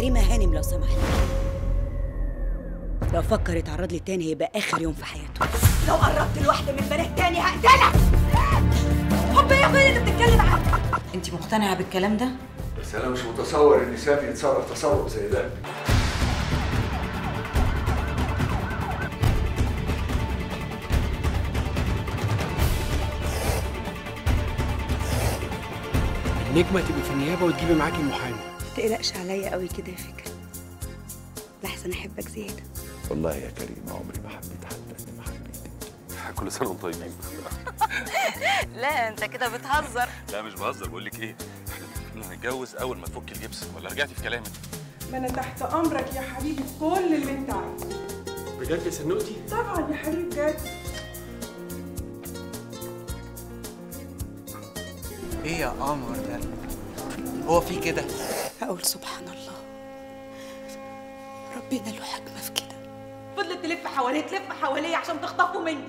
كريمه هانم لو سمحت. لو فكر يتعرض لي تاني هيبقى اخر يوم في حياته. لو قربت لواحده من بنات تاني هقتلك. حب ايه يا اخويا اللي بتتكلم عنه؟ انت مقتنعه بالكلام ده؟ بس انا مش متصور ان سامي يتصرف تصرف زي ده. النجمة تبقي في النيابة وتجيبي معاكي المحامي. ما تقلقش عليا قوي كده يا فكرة، لحسن احبك زيادة. والله يا كريم عمري ما حبيت حد قد ما حبيتك. كل سنة وانتم طيبين. لا انت كده بتهزر. لا مش بهزر، بقول لك ايه، احنا متفقين هنتجوز اول ما تفكي الجبس، ولا رجعتي في كلامك؟ ما انا تحت امرك يا حبيبي في كل اللي انت عايزه. بجد يا سنوتي؟ طبعا يا حبيبي بجد. ايه يا قمر ده؟ هو في كده؟ هقول سبحان الله، ربنا له حكمة في كده. فضلت تلف حواليه عشان تخطفه مني.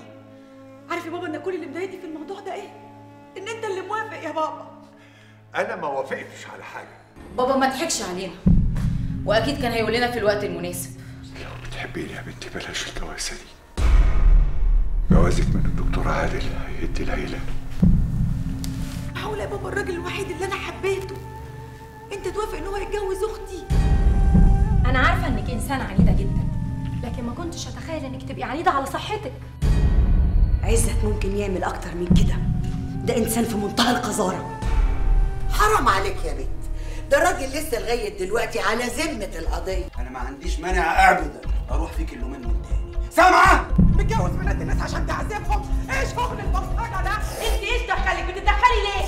عارف يا بابا ان كل اللي مضايقني في الموضوع ده ايه؟ ان انت اللي موافق يا بابا. انا ما وافقتش على حاجه. بابا ما تضحكش علينا، واكيد كان هيقول لنا في الوقت المناسب. لو بتحبيني يا بنتي بلاش الجوازه دي. جوازك من الدكتور عادل هيدي العيله. معقول يا بابا الراجل الوحيد اللي انا حبيته انت توافق ان هو يتجوز اختي؟ انا عارفه انك انسانه عنيده جدا، لكن ما كنتش اتخيل انك تبقي عنيده على صحتك. عزت ممكن يعمل اكتر من كده، ده انسان في منتهى القذارة. حرام عليك يا بنت، ده الراجل لسه لغايه دلوقتي على ذمه القضيه. انا ما عنديش مانع ابدا اروح فيك اليومين من تاني. سامعه؟ متجوز بنات الناس عشان تعذبهم؟ ايه شغل البلطجه ده؟ انت ايش دخلك؟ بتتدخلي ليه؟